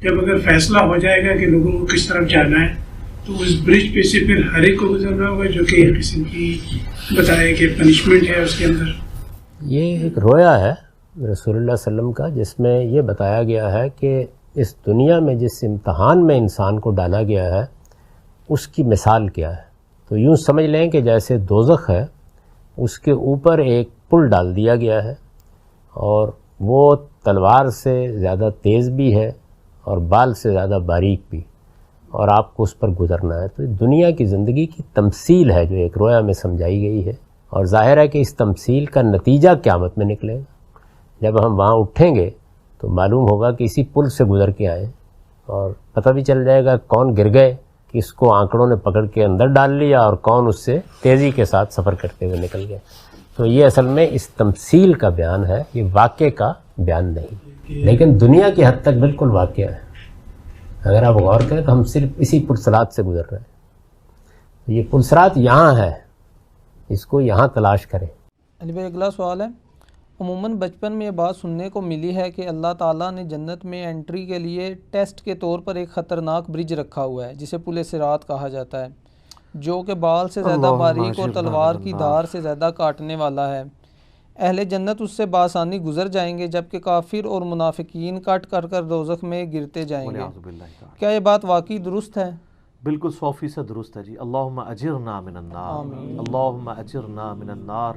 جب اگر فیصلہ ہو جائے گا کہ لوگوں کو کس طرف جانا ہے تو اس برج پہ سے پھر ہر ایک کو گزرنا ہوگا، جو کہ ایک قسم کی بتایا کہ پنشمنٹ ہے اس کے اندر. یہ ایک رویا ہے رسول اللہ صلی اللہ علیہ وسلم کا، جس میں یہ بتایا گیا ہے کہ اس دنیا میں جس امتحان میں انسان کو ڈالا گیا ہے اس کی مثال کیا ہے. تو یوں سمجھ لیں کہ جیسے دوزخ ہے، اس کے اوپر ایک پل ڈال دیا گیا ہے، اور وہ تلوار سے زیادہ تیز بھی ہے اور بال سے زیادہ باریک بھی، اور آپ کو اس پر گزرنا ہے. تو دنیا کی زندگی کی تمثیل ہے جو ایک رویا میں سمجھائی گئی ہے، اور ظاہر ہے کہ اس تمثیل کا نتیجہ قیامت میں نکلے گا. جب ہم وہاں اٹھیں گے تو معلوم ہوگا کہ اسی پل سے گزر کے آئے، اور پتہ بھی چل جائے گا کون گر گئے کہ اس کو آنکڑوں نے پکڑ کے اندر ڈال لیا، اور کون اس سے تیزی کے ساتھ سفر کرتے ہوئے نکل گئے. تو یہ اصل میں اس تمثیل کا بیان ہے، یہ واقعے کا بیان نہیں، لیکن دنیا کی حد تک بالکل واقعہ ہے. اگر آپ غور کریں تو ہم صرف اسی پلسرات سے گزر رہے ہیں. یہ پلسرات یہاں ہے، اس کو یہاں تلاش کریں. علی بھائی اگلا سوال ہے، عموماً بچپن میں یہ بات سننے کو ملی ہے کہ اللہ تعالیٰ نے جنت میں انٹری کے لیے ٹیسٹ کے طور پر ایک خطرناک برج رکھا ہوا ہے جسے پل صراط کہا جاتا ہے، جو کہ بال سے زیادہ باریک اور تلوار کی دھار سے زیادہ کاٹنے والا ہے. اہل جنت اس سے بآسانی گزر جائیں گے، جبکہ کافر اور منافقین کٹ کر دوزخ میں گرتے جائیں گے. کیا یہ بات واقعی درست ہے؟ بالکل 100% درست ہے جی. اللہم اجرنا من النار، اللہم اجرنا من النار،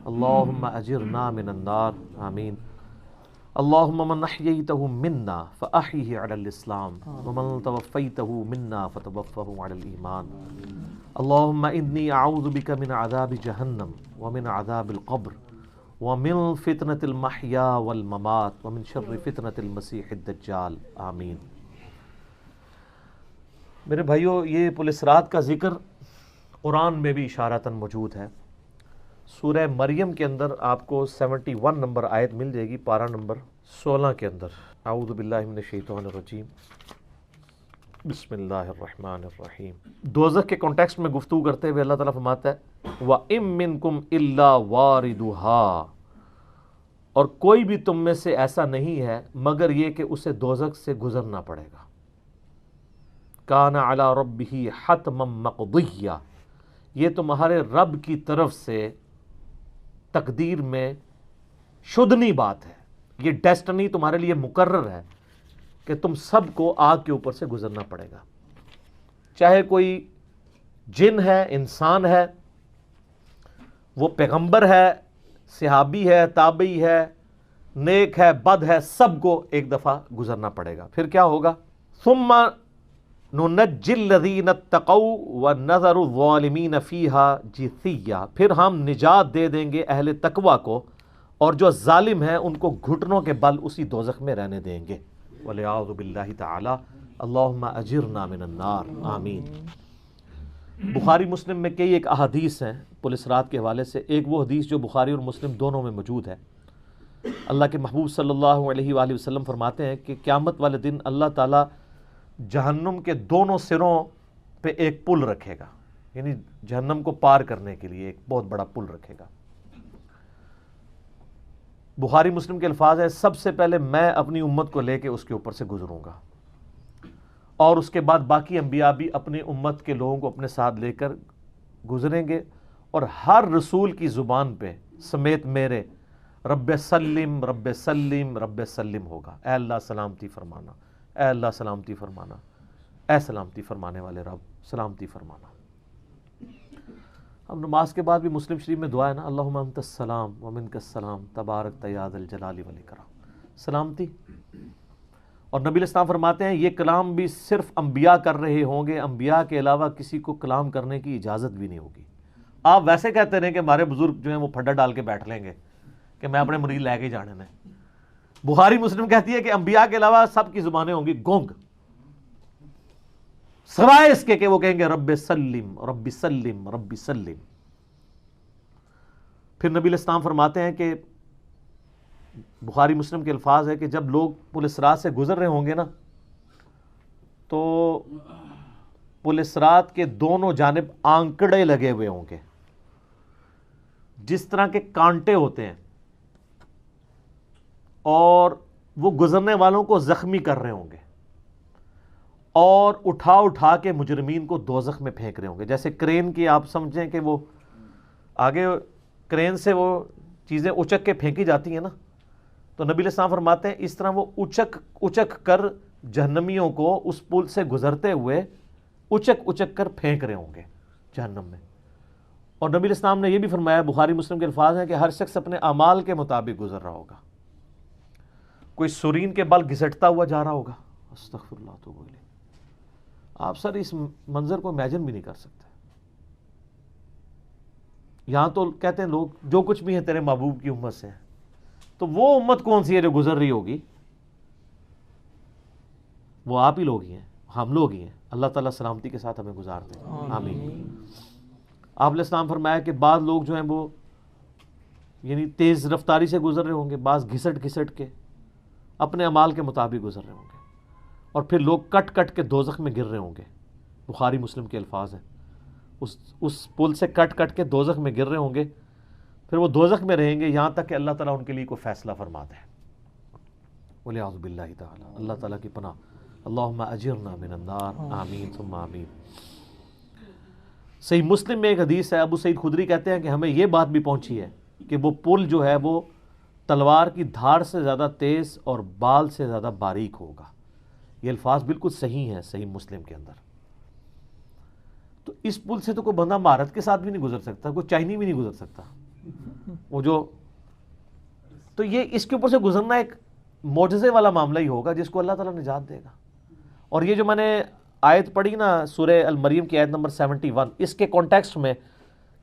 اللہم اجرنا من النار، آمین. اللہم من احییتہ منا فاحیہ علی الاسلام ومن توفیتہ منا فتوفہ علی الایمان. اللہم انی اعوذ بک من عذاب جہنم ومن عذاب القبر ومن فتنة المحیا والممات ومن شر فتنة المسیح الدجال، آمین. میرے بھائیو، یہ پل صراط کا ذکر قرآن میں بھی اشارتاً موجود ہے. سورہ مریم کے اندر آپ کو 71 نمبر آیت مل جائے گی، پارہ نمبر 16 کے اندر. اعوذ باللہ من الشیطان الرجیم، بسم اللہ الرحمن الرحیم. دوزخ کے کانٹیکسٹ میں گفتگو کرتے ہوئے اللہ تعالیٰ فرماتا ہے وَإِن مِّنكُمْ إِلَّا وَارِدُهَا، اور کوئی بھی تم میں سے ایسا نہیں ہے مگر یہ کہ اسے دوزخ سے گزرنا پڑے گا. کان علی ربہ حتما مقضیہ، یہ تمہارے رب کی طرف سے تقدیر میں شدنی بات ہے، یہ ڈیسٹنی تمہارے لیے مقرر ہے کہ تم سب کو آگ کے اوپر سے گزرنا پڑے گا. چاہے کوئی جن ہے، انسان ہے، وہ پیغمبر ہے، صحابی ہے، تابعی ہے، نیک ہے، بد ہے، سب کو ایک دفعہ گزرنا پڑے گا. پھر کیا ہوگا؟ ثم ننجی الذین اتقوا ونذر الظالمین فیہا جثیا، پھر ہم نجات دے دیں گے اہل تقوی کو، اور جو ظالم ہیں ان کو گھٹنوں کے بل اسی دوزخ میں رہنے دیں گے. والعیاذ باللہ تعالی. اللہم اجرنا من النار، آمین. بخاری مسلم میں کئی ایک احادیث ہیں پل صراط کے حوالے سے. ایک وہ حدیث جو بخاری اور مسلم دونوں میں موجود ہے. اللہ کے محبوب صلی اللہ علیہ وآلہ وسلم فرماتے ہیں کہ قیامت والے دن اللہ تعالیٰ جہنم کے دونوں سروں پہ ایک پل رکھے گا، یعنی جہنم کو پار کرنے کے لیے ایک بہت بڑا پل رکھے گا. بخاری مسلم کے الفاظ ہیں سب سے پہلے میں اپنی امت کو لے کے اس کے اوپر سے گزروں گا، اور اس کے بعد باقی انبیاء بھی اپنی امت کے لوگوں کو اپنے ساتھ لے کر گزریں گے، اور ہر رسول کی زبان پہ سمیت میرے رب سلم رب سلم رب سلم ہوگا. اے اللہ سلامتی فرمانا، اے اللہ سلامتی فرمانا، اے سلامتی فرمانے والے رب سلامتی فرمانا. ہم نماز کے بعد بھی مسلم شریف میں دعا ہے نا، اللہم انت السلام ومنک السلام تبارک یا ذا الجلال والاکرام، سلامتی. اور نبی الاسلام فرماتے ہیں یہ کلام بھی صرف انبیاء کر رہے ہوں گے، انبیاء کے علاوہ کسی کو کلام کرنے کی اجازت بھی نہیں ہوگی. آپ ویسے کہتے رہیں کہ ہمارے بزرگ جو ہیں وہ پھڈا ڈال کے بیٹھ لیں گے کہ میں اپنے مرید لے کے جانے میں. بخاری مسلم کہتی ہے کہ انبیاء کے علاوہ سب کی زبانیں ہوں گی گونگ، سوائے اس کے کہ وہ کہیں گے رب سلم رب سلم رب سلم. پھر نبی الاسلام فرماتے ہیں کہ بخاری مسلم کے الفاظ ہے کہ جب لوگ پل صراط سے گزر رہے ہوں گے نا تو پل صراط کے دونوں جانب آنکڑے لگے ہوئے ہوں گے، جس طرح کے کانٹے ہوتے ہیں، اور وہ گزرنے والوں کو زخمی کر رہے ہوں گے. اور اٹھا کے مجرمین کو دوزخ میں پھینک رہے ہوں گے. جیسے کرین کی آپ سمجھیں کہ وہ آگے کرین سے وہ چیزیں اچک کے پھینکی جاتی ہیں نا, تو نبی علیہ السلام فرماتے ہیں اس طرح وہ اچک کر جہنمیوں کو اس پل سے گزرتے ہوئے اچک کر پھینک رہے ہوں گے جہنم میں. اور نبی علیہ السلام نے یہ بھی فرمایا, بخاری مسلم کے الفاظ ہیں کہ ہر شخص اپنے اعمال کے مطابق گزر رہا ہوگا. کوئی سورین کے بل گھسٹتا ہوا جا رہا ہوگا, استغفر اللہ توبہ الیہ. آپ سر اس منظر کو امیجن بھی نہیں کر سکتے. یہاں تو کہتے ہیں لوگ جو کچھ بھی ہے تیرے محبوب کی امت سے ہے, تو وہ امت کون سی ہے جو گزر رہی ہوگی؟ وہ آپ ہی لوگ ہی ہیں, ہم لوگ ہی ہیں. اللہ تعالیٰ سلامتی کے ساتھ ہمیں گزار دیں, آمین. آپ علیہ السلام فرمایا کہ بعض لوگ جو ہیں وہ یعنی تیز رفتاری سے گزر رہے ہوں گے, بعض گھسٹ کے اپنے اعمال کے مطابق گزر رہے ہوں گے, اور پھر لوگ کٹ کے دوزخ میں گر رہے ہوں گے. بخاری مسلم کے الفاظ ہیں, اس پل سے کٹ کے دوزخ میں گر رہے ہوں گے, پھر وہ دوزخ میں رہیں گے یہاں تک کہ اللہ تعالیٰ ان کے لیے کوئی فیصلہ فرماتا ہے. وَلِعَوْذُ بِاللَّهِ تعالیٰ, اللہ تعالیٰ کی پناہ. اللہم اجرنا من النار, آمین ثم آمین. صحیح مسلم میں ایک حدیث ہے, ابو سعید خدری کہتے ہیں کہ ہمیں یہ بات بھی پہنچی ہے کہ وہ پل جو ہے وہ تلوار کی دھار سے زیادہ تیز اور بال سے زیادہ باریک ہوگا. یہ الفاظ بالکل صحیح ہیں صحیح مسلم کے اندر. تو اس پل سے تو کوئی بندہ مہارت کے ساتھ بھی نہیں گزر سکتا, کوئی چائنی بھی نہیں گزر سکتا. وہ جو تو یہ اس کے اوپر سے گزرنا ایک معجزے والا معاملہ ہی ہوگا جس کو اللہ تعالیٰ نجات دے گا. اور یہ جو میں نے آیت پڑھی نا سورہ المریم کی آیت نمبر 71, اس کے کانٹیکسٹ میں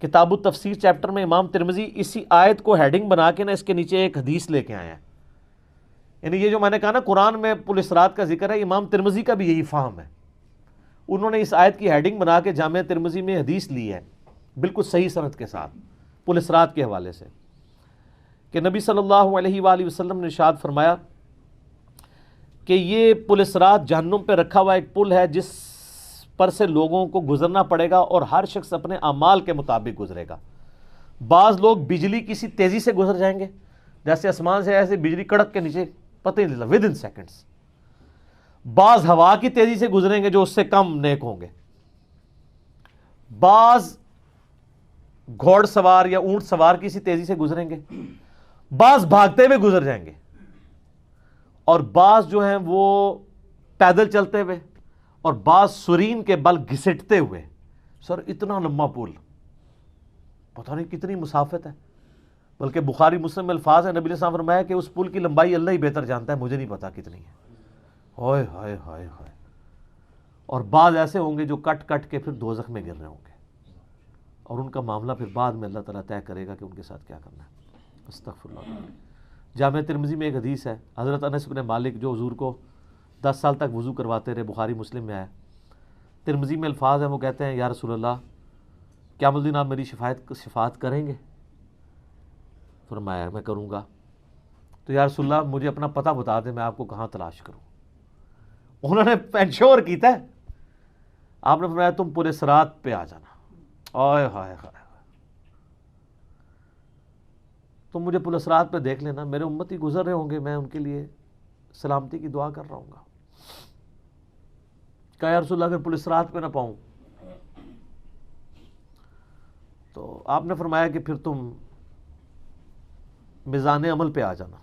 کتاب التفسیر چیپٹر میں امام ترمذی اسی آیت کو ہیڈنگ بنا کے نا اس کے نیچے ایک حدیث لے کے آئے ہیں. یعنی یہ جو میں نے کہا نا قرآن میں پل اسرات کا ذکر ہے, امام ترمذی کا بھی یہی فہم ہے. انہوں نے اس آیت کی ہیڈنگ بنا کے جامع ترمذی میں حدیث لی ہے بالکل صحیح سند کے ساتھ پل اسرات کے حوالے سے, کہ نبی صلی اللہ علیہ وآلہ وسلم نے ارشاد فرمایا کہ یہ پل اسرات جہنم پہ رکھا ہوا ایک پل ہے جس پر سے لوگوں کو گزرنا پڑے گا اور ہر شخص اپنے اعمال کے مطابق گزرے گا. بعض لوگ بجلی کسی تیزی سے گزر جائیں گے, جیسے آسمان سے ایسے بجلی کڑک کے نیچے پتہ ہی نہیں چلتا, ود ان سیکنڈس. بعض ہوا کی تیزی سے گزریں گے جو اس سے کم نیک ہوں گے. بعض گھوڑ سوار یا اونٹ سوار کسی تیزی سے گزریں گے, بعض بھاگتے ہوئے گزر جائیں گے, اور بعض جو ہیں وہ پیدل چلتے ہوئے, اور بعض سرین کے بل گھسٹتے ہوئے. سر اتنا لمبا پل, پتہ نہیں کتنی مسافت ہے. بلکہ بخاری مسلم میں الفاظ ہیں, نبی علیہ السلام فرمایا کہ اس پل کی لمبائی اللہ ہی بہتر جانتا ہے, مجھے نہیں پتا کتنی ہے. ہائے ہائے ہائے ہائے. اور بعض ایسے ہوں گے جو کٹ کے پھر دوزخ میں گر رہے ہوں گے, اور ان کا معاملہ پھر بعد میں اللہ تعالیٰ طے کرے گا کہ ان کے ساتھ کیا کرنا ہے. استغفر اللہ. جامع ترمذی میں ایک حدیث ہے, حضرت انس بن مالک جو حضور کو 10 سال تک وضو کرواتے رہے, بخاری مسلم میں آیا. ترمذی میں الفاظ ہیں, وہ کہتے ہیں یا رسول اللہ قیامت الدین آپ میری شفاعت کریں گے؟ فرمایا میں کروں گا. تو یا رسول اللہ مجھے اپنا پتہ بتا دیں, میں آپ کو کہاں تلاش کروں. انہوں نے پینشور کیتا ہے, آپ نے فرمایا تم پورے صراط پہ آ جانا. آئے ہائے ہائے, تم مجھے پل صراط پہ دیکھ لینا, میرے امتی گزر رہے ہوں گے, میں ان کے لیے سلامتی کی دعا کر رہا ہوں گا. کہا یا رسول اللہ اگر پل صراط پہ نہ پاؤں, تو آپ نے فرمایا کہ پھر تم میزان عمل پہ آ جانا,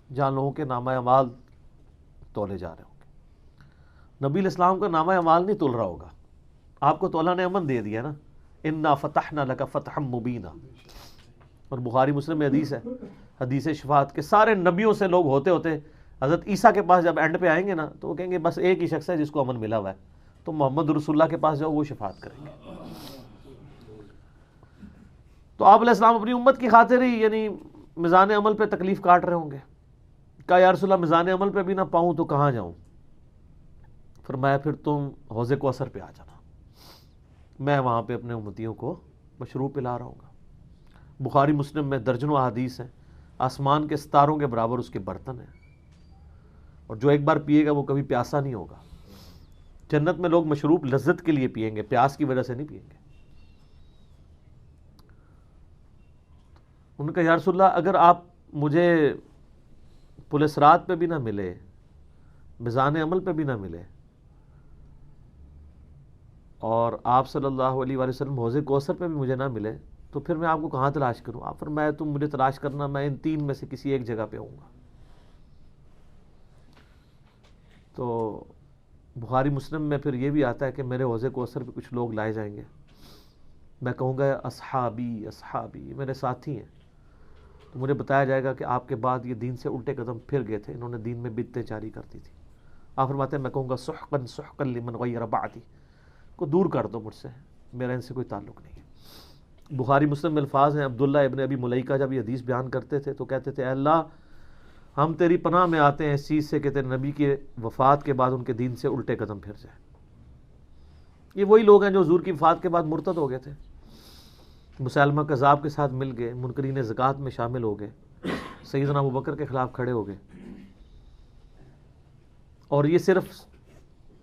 جہاں لوگوں کے نامہ اعمال تولے جا رہے ہوں گے. نبی علیہ السلام کا نامہ اعمال نہیں تول رہا ہوگا, آپ کو تو اللہ نے امن دے دیا نا, انا فتحنا لک فتحا مبینا. اور بخاری مسلم میں حدیث ہے, حدیث شفاعت کے سارے نبیوں سے لوگ ہوتے حضرت عیسیٰ کے پاس جب اینڈ پہ آئیں گے نا, تو وہ کہیں گے بس ایک ہی شخص ہے جس کو امن ملا ہوا ہے, تو محمد رسول اللہ کے پاس جاؤ, وہ شفاعت کریں گے. تو آپ علیہ السلام اپنی امت کی خاطر ہی یعنی میزان عمل پہ تکلیف کاٹ رہے ہوں گے. کہا یا رسول اللہ میزان عمل پہ بھی نہ پاؤں تو کہاں جاؤں؟ فرمایا پھر تم حوض کوثر پہ آ جانا, میں وہاں پہ اپنے امتیوں کو مشروب پلا رہا ہوں گا. بخاری مسلم میں درجنوں احادیث ہیں, آسمان کے ستاروں کے برابر اس کے برتن ہیں, اور جو ایک بار پیے گا وہ کبھی پیاسا نہیں ہوگا. جنت میں لوگ مشروب لذت کے لیے پئیں گے, پیاس کی وجہ سے نہیں پئیں گے. انہوں نے کہا یا رسول اللہ اگر آپ مجھے پل صراط پہ بھی نہ ملے, میزان عمل پہ بھی نہ ملے, اور آپ صلی اللہ علیہ وآلہ وسلم حوض کوثر پہ بھی مجھے نہ ملے تو پھر میں آپ کو کہاں تلاش کروں؟ آپ فرمایا تم مجھے تلاش کرنا، میں ان تین میں سے کسی ایک جگہ پہ ہوں گا۔ تو بخاری مسلم میں پھر یہ بھی آتا ہے کہ میرے حوض کوثر پہ کچھ لوگ لائے جائیں گے، میں کہوں گا اصحابی اصحابی، یہ میرے ساتھی ہیں، تو مجھے بتایا جائے گا کہ آپ کے بعد یہ دین سے الٹے قدم پھر گئے تھے، انہوں نے دین میں بدعتیں جاری کر دی تھی۔ آپ فرماتے ہیں میں کہوں گا سحقا سحقا لمن غیر بعدی، کو دور کر دو مجھ سے، میرا ان سے کوئی تعلق نہیں ہے۔ بخاری مسلم میں الفاظ ہیں، عبداللہ ابن ابی ملیکہ جب یہ حدیث بیان کرتے تھے تو کہتے تھے اے اللہ ہم تیری پناہ میں آتے ہیں اس چیز سے کہ تیرے نبی کے وفات کے بعد ان کے دین سے الٹے قدم پھر جائے۔ یہ وہی لوگ ہیں جو حضور کی وفات کے بعد مرتد ہو گئے تھے، مسلمہ کذاب کے ساتھ مل گئے، منکرین زکوٰۃ میں شامل ہو گئے، سیدنا ابوبکر کے خلاف کھڑے ہو گئے۔ اور یہ صرف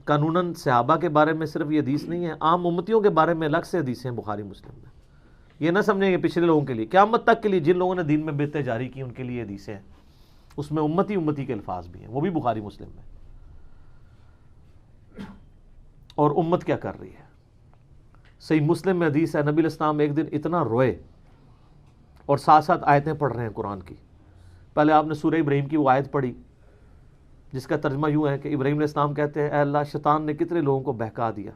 قانوناً صحابہ کے بارے میں صرف یہ حدیث نہیں ہے، عام امتیوں کے بارے میں الگ سے حدیثیں ہیں بخاری مسلم میں۔ یہ نہ سمجھیں کہ پچھلے لوگوں کے لیے، قیامت تک کے لیے جن لوگوں نے دین میں بدعتیں جاری کی ان کے لیے حدیثیں ہیں، اس میں امتی کے الفاظ بھی ہیں، وہ بھی بخاری مسلم میں۔ اور امت کیا کر رہی ہے؟ صحیح مسلم میں حدیث ہے، نبی علیہ السلام ایک دن اتنا روئے اور ساتھ ساتھ آیتیں پڑھ رہے ہیں قرآن کی۔ پہلے آپ نے سورہ ابراہیم کی وہ آیت پڑھی جس کا ترجمہ یوں ہے کہ ابراہیم علیہ السلام کہتے ہیں اے اللہ شیطان نے کتنے لوگوں کو بہکا دیا،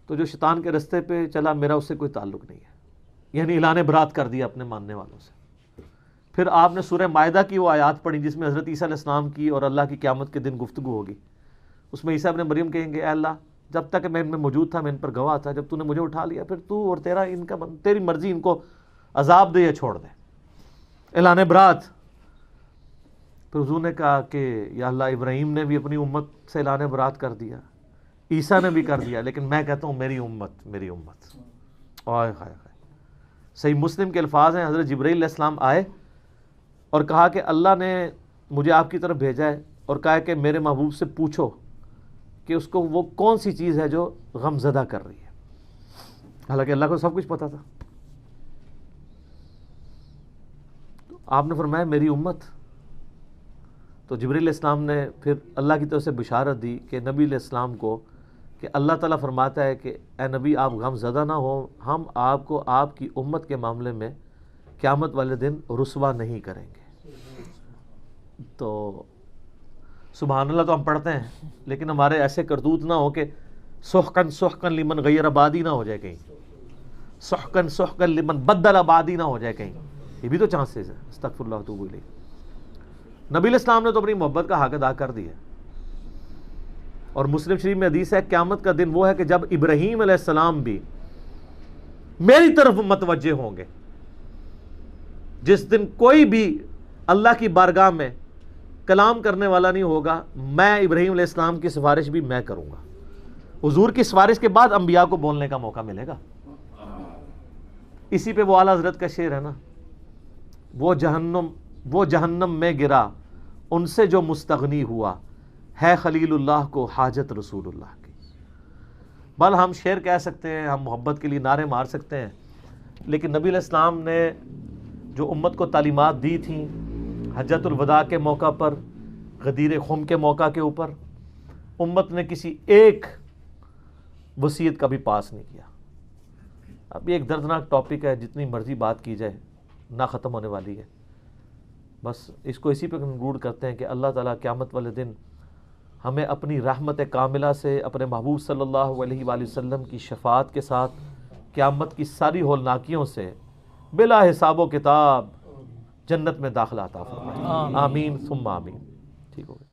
تو جو شیطان کے رستے پہ چلا میرا اس سے کوئی تعلق نہیں ہے، یعنی اعلان برات کر دیا اپنے ماننے والوں سے۔ پھر آپ نے سورہ مائدہ کی وہ آیات پڑھی جس میں حضرت عیسیٰ علیہ السلام کی اور اللہ کی قیامت کے دن گفتگو ہوگی۔ اس میں عیسیٰ ابن مریم کہیں گے اے اللہ جب تک میں ان میں موجود تھا میں ان پر گواہ تھا، جب تو نے مجھے اٹھا لیا پھر تو اور تیری مرضی ان کو عذاب دے یا چھوڑ دے، اعلان برات۔ پھر حضور نے کہا کہ یا اللہ ابراہیم نے بھی اپنی امت سے اعلان برات کر دیا، عیسیٰ نے بھی کر دیا، لیکن میں کہتا ہوں میری امت میری امت۔ آئے ہائے ہائے، صحیح مسلم کے الفاظ ہیں، حضرت جبرائیل علیہ السلام آئے اور کہا کہ اللہ نے مجھے آپ کی طرف بھیجا ہے اور کہا کہ میرے محبوب سے پوچھو کہ اس کو وہ کون سی چیز ہے جو غم زدہ کر رہی ہے، حالانکہ اللہ کو سب کچھ پتا تھا۔ تو آپ نے فرمایا میری امت۔ تو جبرائیل علیہ السلام نے پھر اللہ کی طرف سے بشارت دی کہ نبی علیہ السلام کو کہ اللہ تعالیٰ فرماتا ہے کہ اے نبی آپ غم زدہ نہ ہو، ہم آپ کو آپ کی امت کے معاملے میں قیامت والے دن رسوا نہیں کریں گے۔ تو سبحان اللہ تو ہم پڑھتے ہیں لیکن ہمارے ایسے کرتوت نہ ہو کہ سحقن سحقن لمن غیر آبادی نہ ہو جائے کہیں، سحقن سحقن لمن بدل آبادی نہ ہو جائے کہیں، یہ بھی تو چانسز ہے۔ استغفر اللہ واتوب الیہ۔ نبی علیہ السلام نے تو اپنی محبت کا حق ادا کر دیا، اور مسلم شریف میں حدیث ہے قیامت کا دن وہ ہے کہ جب ابراہیم علیہ السلام بھی میری طرف متوجہ ہوں گے، جس دن کوئی بھی اللہ کی بارگاہ میں کلام کرنے والا نہیں ہوگا، میں ابراہیم علیہ السلام کی سفارش بھی میں کروں گا۔ حضور کی سفارش کے بعد انبیاء کو بولنے کا موقع ملے گا۔ اسی پہ وہ اعلیٰ حضرت کا شعر ہے نا، وہ جہنم میں گرا ان سے جو مستغنی ہوا، ہے خلیل اللہ کو حاجت رسول اللہ کی۔ بل ہم شعر کہہ سکتے ہیں، ہم محبت کے لیے نعرے مار سکتے ہیں، لیکن نبی علیہ السلام نے جو امت کو تعلیمات دی تھیں حجۃ الوداع کے موقع پر، غدیر خم کے موقع کے اوپر، امت نے کسی ایک وصیت کا بھی پاس نہیں کیا۔ اب یہ ایک دردناک ٹاپک ہے، جتنی مرضی بات کی جائے نہ ختم ہونے والی ہے۔ بس اس کو اسی پہ کنکلوڈ کرتے ہیں کہ اللہ تعالیٰ قیامت والے دن ہمیں اپنی رحمت کاملہ سے اپنے محبوب صلی اللہ علیہ وآلہ وسلم کی شفاعت کے ساتھ قیامت کی ساری ہولناکیوں سے بلا حساب و کتاب جنت میں داخلہ عطا فرمائے۔ آمین ثم آمین۔ ٹھیک ہو گیا۔